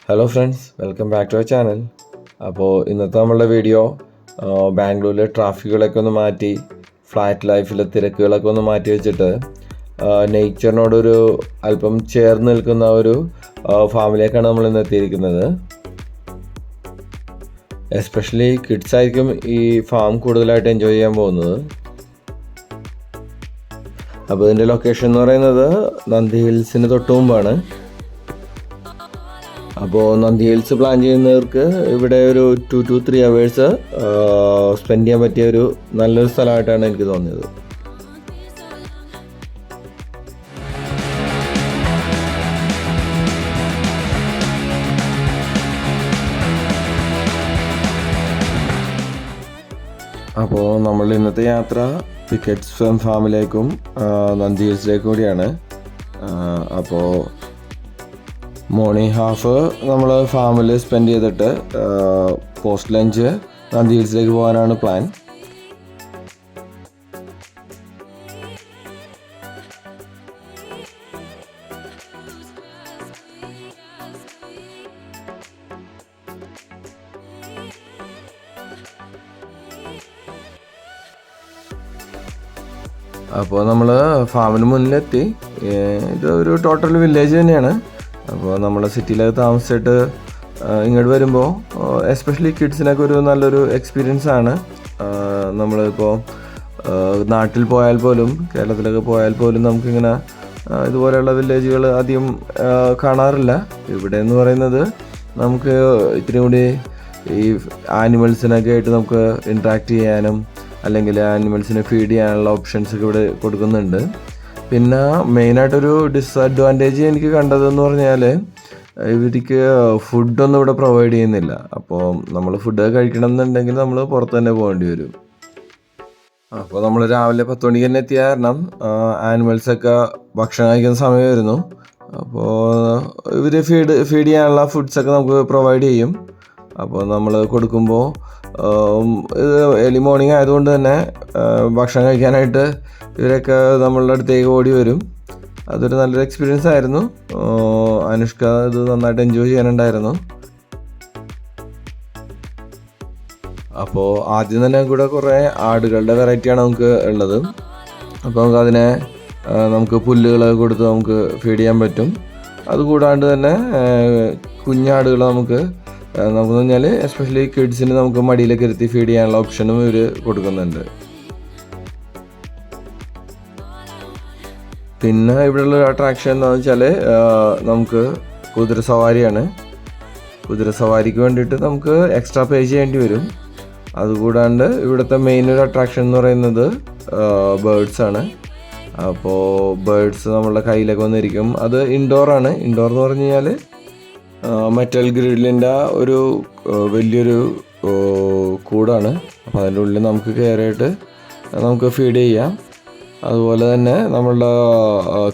Hello friends, welcome back to our channel. അപ്പോൾ ഇന്നത്തെ നമ്മളുടെ വീഡിയോ ബാംഗ്ലൂരിലെ ട്രാഫിക്കുകളൊക്കെ ഒന്ന് മാറ്റി ഫ്ലാറ്റ് ലൈഫിലെ തിരക്കുകളൊക്കെ ഒന്ന് മാറ്റി വെച്ചിട്ട് നേച്ചറിനോടൊരു അല്പം ചേർന്ന് നിൽക്കുന്ന ഒരു ഫാമിലേക്കാണ് നമ്മൾ ഇന്ന് എത്തിയിരിക്കുന്നത്. എസ്പെഷ്യലി കിഡ്സ് ആയിരിക്കും ഈ ഫാം കൂടുതലായിട്ട് എൻജോയ് ചെയ്യാൻ പോകുന്നത്. അപ്പോൾ ഇതിൻ്റെ ലൊക്കേഷൻ എന്ന് പറയുന്നത് നന്ദി ഹിൽസിന് തൊട്ട് മുമ്പാണ്. അപ്പോൾ നന്ദി ഹിൽസ് പ്ലാൻ ചെയ്യുന്നവർക്ക് ഇവിടെ ഒരു 2 to 3 hours സ്പെൻഡ് ചെയ്യാൻ പറ്റിയ ഒരു നല്ലൊരു സ്ഥലമായിട്ടാണ് എനിക്ക് തോന്നിയത്. അപ്പോൾ നമ്മൾ ഇന്നത്തെ യാത്ര പിക്കറ്റ്സ് ഫാമിലേക്കും നന്ദി ഹിൽസിലേക്കും കൂടിയാണ്. അപ്പോൾ മോർണിംഗ് ഹാഫ് നമ്മൾ ഫാമിൽ സ്പെൻഡ് ചെയ്തിട്ട് പോസ്റ്റ് ലഞ്ച് നന്ദി ഹിൽസിലേക്ക് പോകാനാണ് പ്ലാൻ. അപ്പോൾ നമ്മൾ ഫാമിന് മുന്നിലെത്തി. ഇത് ഒരു ടോട്ടൽ വില്ലേജ് തന്നെയാണ്. അപ്പോൾ നമ്മൾ സിറ്റിയിലൊക്കെ താമസിച്ചിട്ട് ഇങ്ങോട്ട് വരുമ്പോൾ എസ്പെഷ്യലി കിഡ്സിനൊക്കെ ഒരു നല്ലൊരു എക്സ്പീരിയൻസ് ആണ്. നമ്മളിപ്പോൾ നാട്ടിൽ പോയാൽ പോലും കേരളത്തിലൊക്കെ പോയാൽ പോലും നമുക്കിങ്ങനെ ഇതുപോലെയുള്ള വില്ലേജുകൾ അധികം കാണാറില്ല. ഇവിടെ എന്ന് പറയുന്നത് നമുക്ക് ഇത്തിരി കൂടി ഈ ആനിമൽസിനൊക്കെ ആയിട്ട് നമുക്ക് ഇൻട്രാക്ട് ചെയ്യാനും അല്ലെങ്കിൽ ആനിമൽസിനെ ഫീഡ് ചെയ്യാനുള്ള ഓപ്ഷൻസൊക്കെ ഇവിടെ കൊടുക്കുന്നുണ്ട്. പിന്നെ മെയിനായിട്ടൊരു ഡിസഡ്വാൻറ്റേജ് എനിക്ക് കണ്ടതെന്ന് പറഞ്ഞാൽ ഇവർക്ക് ഫുഡൊന്നും ഇവിടെ പ്രൊവൈഡ് ചെയ്യുന്നില്ല. അപ്പോൾ നമ്മൾ ഫുഡ് കഴിക്കണം എന്നുണ്ടെങ്കിൽ നമ്മൾ പുറത്ത് തന്നെ പോകേണ്ടി വരും. അപ്പോൾ നമ്മൾ രാവിലെ 10 മണിക്ക് തന്നെ എത്തിയ കാരണം ആനിമൽസൊക്കെ ഭക്ഷണം കഴിക്കുന്ന സമയമായിരുന്നു. അപ്പോൾ ഇവർ ഫീഡ് ചെയ്യാനുള്ള ഫുഡ്സൊക്കെ നമുക്ക് പ്രൊവൈഡ് ചെയ്യും. അപ്പോൾ നമ്മൾ കൊടുക്കുമ്പോൾ ഇത് ഏർലി മോർണിംഗ് ആയതുകൊണ്ട് തന്നെ ഭക്ഷണം കഴിക്കാനായിട്ട് ഇവരൊക്കെ നമ്മളുടെ അടുത്തേക്ക് ഓടി വരും. അതൊരു നല്ലൊരു എക്സ്പീരിയൻസ് ആയിരുന്നു. അനുഷ്ക ഇത് നന്നായിട്ട് എൻജോയ് ചെയ്യാനുണ്ടായിരുന്നു. അപ്പോൾ ആദ്യം തന്നെ കൂടെ കുറേ ആടുകളുടെ വെറൈറ്റിയാണ് നമുക്ക് ഉള്ളത്. അപ്പോൾ നമുക്കതിനെ നമുക്ക് പുല്ലുകളൊക്കെ കൊടുത്ത് നമുക്ക് ഫീഡ് ചെയ്യാൻ പറ്റും. അതുകൂടാണ്ട് തന്നെ കുഞ്ഞാടുകൾ നമുക്ക് പറഞ്ഞാൽ എസ്പെഷ്യലി കിഡ്സിന് നമുക്ക് മടിയിലൊക്കെ ഇരുത്തി ഫീഡ് ചെയ്യാനുള്ള ഓപ്ഷനും ഇവർ കൊടുക്കുന്നുണ്ട്. പിന്നെ ഇവിടെയുള്ള അട്രാക്ഷൻ എന്താണെന്ന് വെച്ചാൽ നമുക്ക് കുതിരസവാരിയാണ്. കുതിരസവാരിക്ക് വേണ്ടിയിട്ട് നമുക്ക് എക്സ്ട്രാ പേ ചെയ്യേണ്ടി വരും. അതുകൂടാണ്ട് ഇവിടുത്തെ മെയിൻ ഒരു അട്രാക്ഷൻ എന്ന് പറയുന്നത് ബേർഡ്സാണ്. അപ്പോൾ ബേർഡ്സ് നമ്മളുടെ കയ്യിലൊക്കെ വന്നിരിക്കും. അത് ഇൻഡോറാണ്. ഇൻഡോർ എന്ന് പറഞ്ഞു കഴിഞ്ഞാൽ മെറ്റൽ ഗ്രിഡിലിൻ്റെ ഒരു വലിയൊരു കൂടാണ്. അപ്പോൾ അതിൻ്റെ ഉള്ളിൽ നമുക്ക് കയറിയിട്ട് നമുക്ക് ഫീഡ് ചെയ്യാം. അതുപോലെ തന്നെ നമ്മളുടെ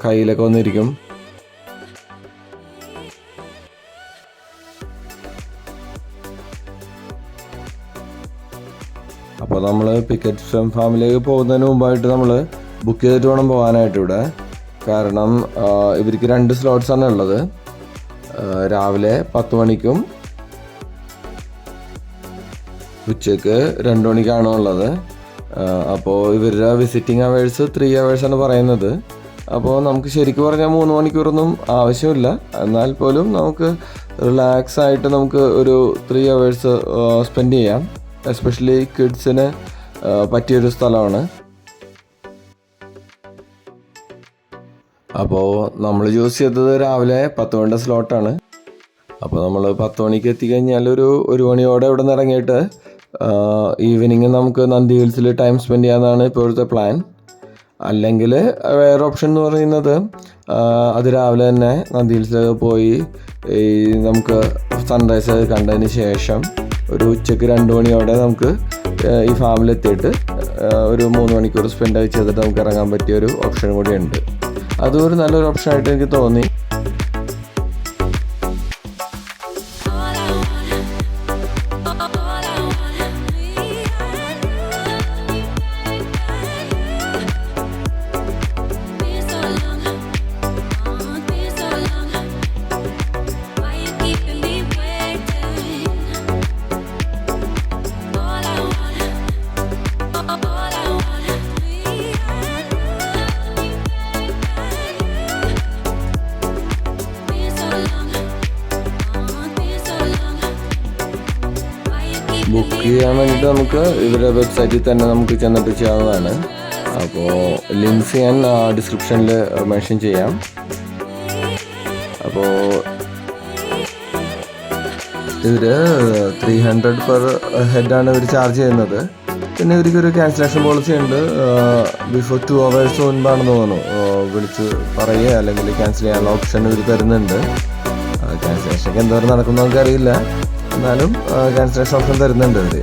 കയ്യിലൊക്കെ വന്നിരിക്കും. അപ്പോൾ നമ്മൾ പിക്കറ്റ് ഫാമിലേക്ക് പോകുന്നതിന് മുമ്പായിട്ട് നമ്മൾ ബുക്ക് ചെയ്തിട്ട് വേണം പോകാനായിട്ട് ഇവിടെ. കാരണം ഇവർക്ക് 2 സ്ലോട്ട്സാണ് ഉള്ളത്. രാവിലെ 10 മണിക്കും ഉച്ചയ്ക്ക് 2 മണിക്കാണ് ഉള്ളത്. അപ്പോൾ ഇവരുടെ വിസിറ്റിംഗ് അവേഴ്സ് 3 hours ആണ് പറയുന്നത്. അപ്പോൾ നമുക്ക് ശരിക്കും പറഞ്ഞാൽ 3 മണിക്കൂറൊന്നും ആവശ്യമില്ല. എന്നാൽ പോലും നമുക്ക് റിലാക്സ് ആയിട്ട് നമുക്ക് ഒരു 3 hours സ്പെൻഡ് ചെയ്യാം. എസ്പെഷ്യലി കിഡ്സിന് പറ്റിയൊരു സ്ഥലമാണ്. അപ്പോൾ നമ്മൾ ചൂസ് ചെയ്തത് രാവിലെ 10 മണിയുടെ സ്ലോട്ടാണ്. അപ്പോൾ നമ്മൾ 10 മണിക്ക് എത്തിക്കഴിഞ്ഞാൽ ഒരു 1 മണിയോടെ ഇവിടെ നിന്ന് ഇറങ്ങിയിട്ട് ഈവനിങ് നമുക്ക് നന്ദി ഹിൽസിൽ ടൈം സ്പെൻഡ് ചെയ്യാമെന്നാണ് ഇപ്പോഴത്തെ പ്ലാൻ. അല്ലെങ്കിൽ വേറെ ഓപ്ഷൻ എന്ന് പറയുന്നത് അത് രാവിലെ തന്നെ നന്ദി ഹിൽസിലൊക്കെ പോയി നമുക്ക് സൺറൈസ് കണ്ടതിന് ശേഷം ഒരു ഉച്ചയ്ക്ക് 2 മണിയോടെ നമുക്ക് ഈ ഫാമിലെത്തിയിട്ട് ഒരു 3 മണിക്കൂർ സ്പെൻഡ് ചെയ്തിട്ട് നമുക്ക് ഇറങ്ങാൻ പറ്റിയ ഒരു ഓപ്ഷൻ കൂടി ഉണ്ട്. അതും ഒരു നല്ലൊരു ഓപ്ഷനായിട്ട് എനിക്ക് തോന്നി. ബുക്ക് ചെയ്യാൻ വേണ്ടിയിട്ട് നമുക്ക് ഇവരുടെ വെബ്സൈറ്റിൽ തന്നെ നമുക്ക് ചെന്നിട്ട് ചെയ്യാവുന്നതാണ്. അപ്പോൾ ലിങ്ക്സ് ഞാൻ ഡിസ്ക്രിപ്ഷനിൽ മെൻഷൻ ചെയ്യാം. അപ്പോൾ ഇവർ 300 പെർ ഹെഡാണ് ഇവർ ചാർജ് ചെയ്യുന്നത്. പിന്നെ ഇവർക്കൊരു ക്യാൻസലേഷൻ പോളിസി ഉണ്ട്. ബിഫോർ 2 hours മുൻപാണെന്ന് തോന്നുന്നു വിളിച്ച് പറയുക അല്ലെങ്കിൽ ക്യാൻസൽ ചെയ്യാനുള്ള ഓപ്ഷൻ ഇവർ തരുന്നുണ്ട്. ക്യാൻസലേഷനൊക്കെ എന്തോരം നടക്കുന്നത് നമുക്കറിയില്ല, എന്നാലും ക്യാൻസലേഷൻ ഓപ്ഷൻ തരുന്നുണ്ട് ഇവർ.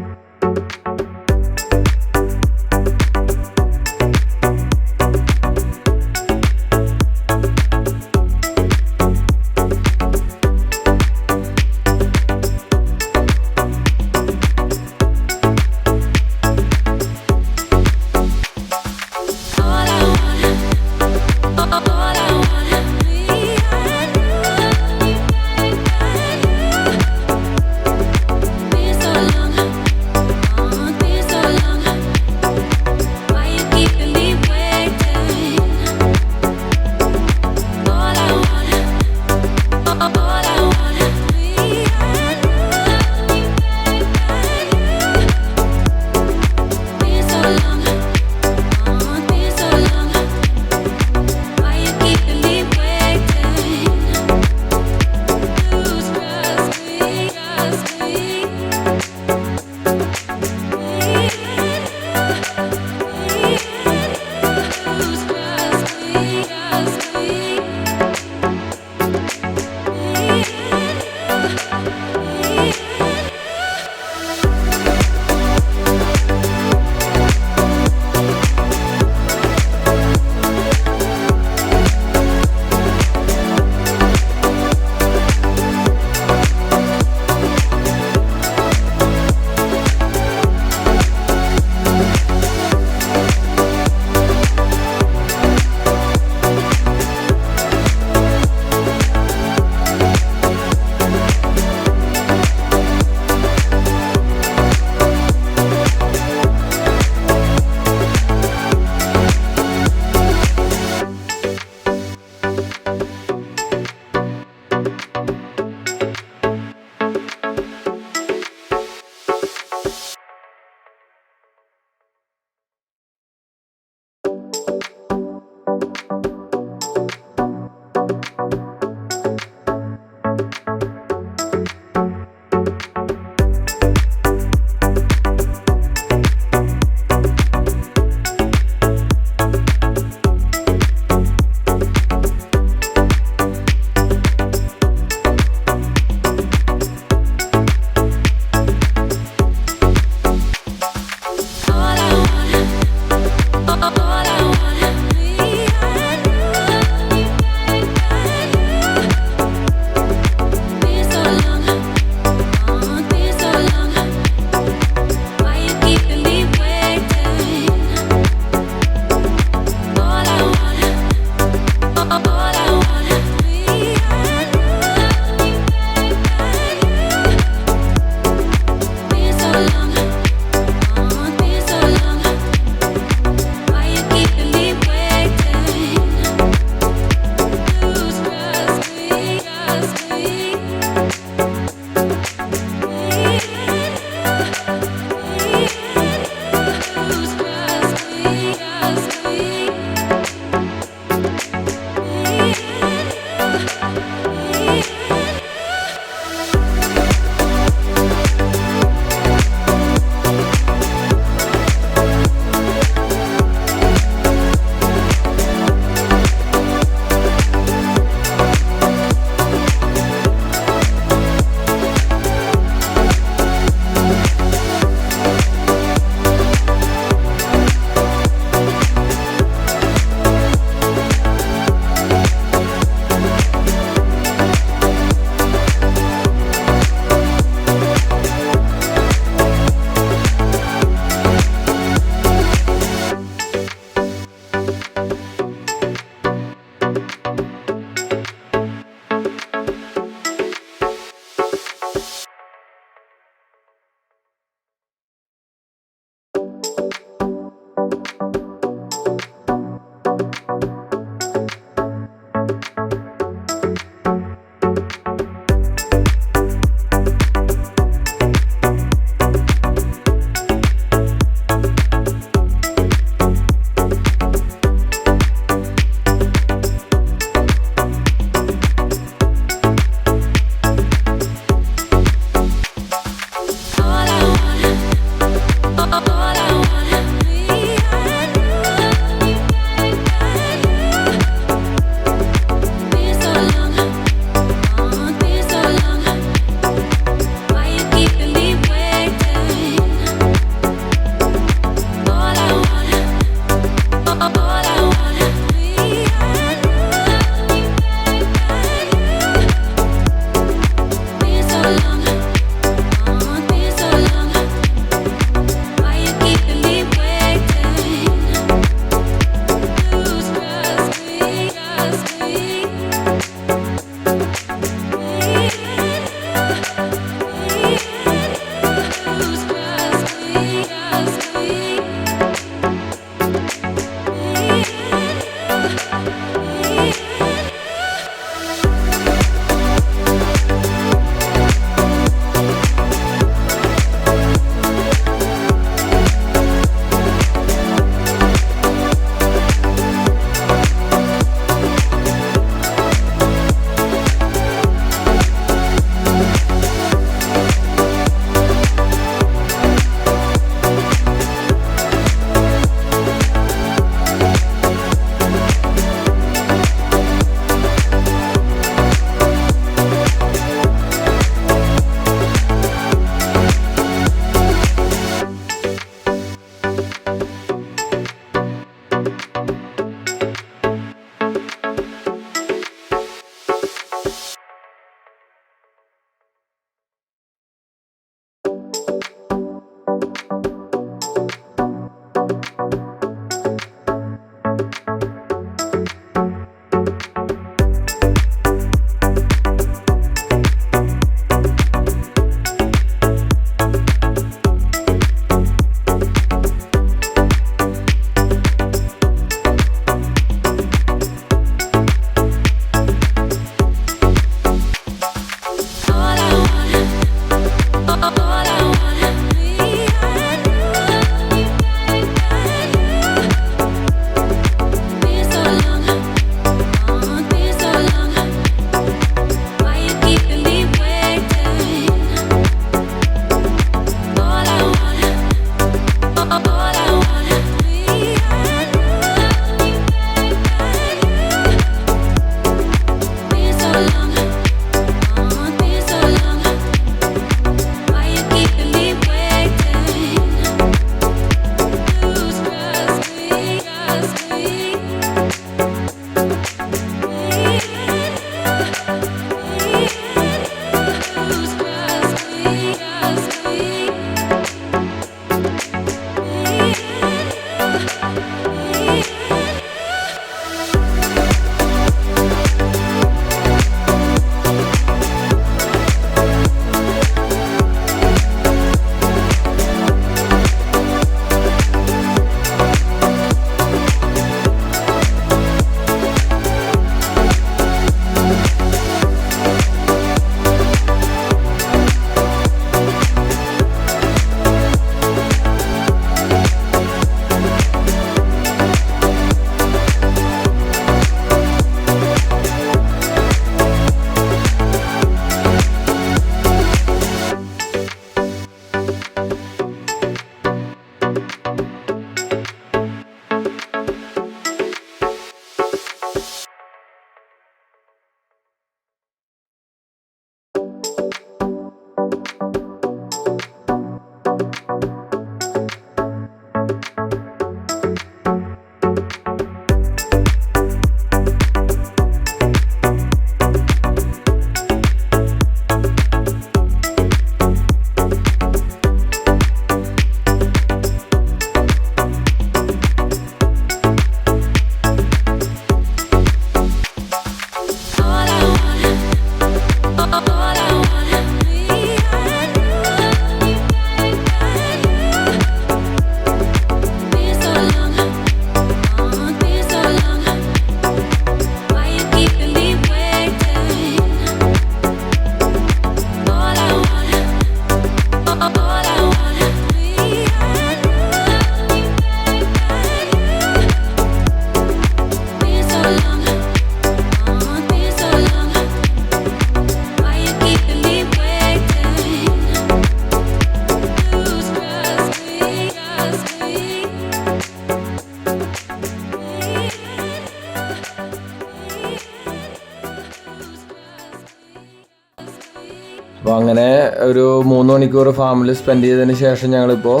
അപ്പോൾ അങ്ങനെ ഒരു 3 മണിക്കൂർ ഫാമിൽ സ്പെൻഡ് ചെയ്തതിന് ശേഷം ഞങ്ങളിപ്പോൾ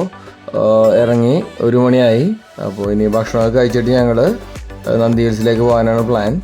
ഇറങ്ങി 1 മണിയായി. അപ്പോൾ ഇനി ഭക്ഷണമൊക്കെ കഴിച്ചിട്ട് ഞങ്ങൾ നന്ദി ഹിൽസിലേക്ക് പോകാനാണ് പ്ലാൻ.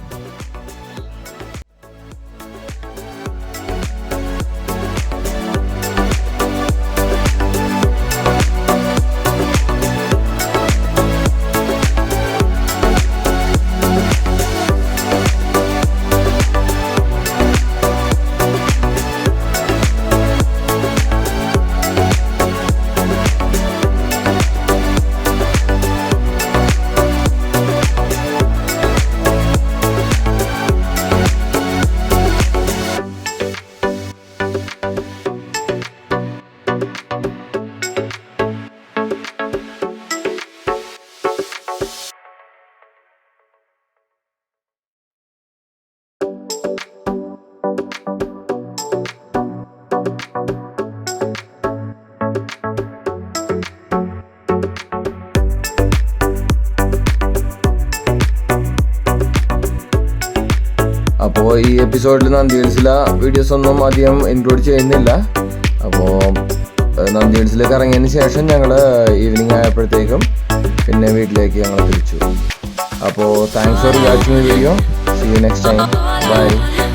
അപ്പോൾ ഈ എപ്പിസോഡിൽ നന്ദി ഹിൽസിലെ വീഡിയോസ് ഒന്നും അധികം ഇൻക്ലൂഡ് ചെയ്യുന്നില്ല. അപ്പോൾ നന്ദി ഹിൽസിലേക്ക് ഇറങ്ങിയതിന് ശേഷം ഞങ്ങൾ ഈവനിങ് ആയപ്പോഴത്തേക്കും പിന്നെ വീട്ടിലേക്ക് ഞങ്ങൾ തിരിച്ചു. അപ്പോൾ thanks for watching video. See you next time. By.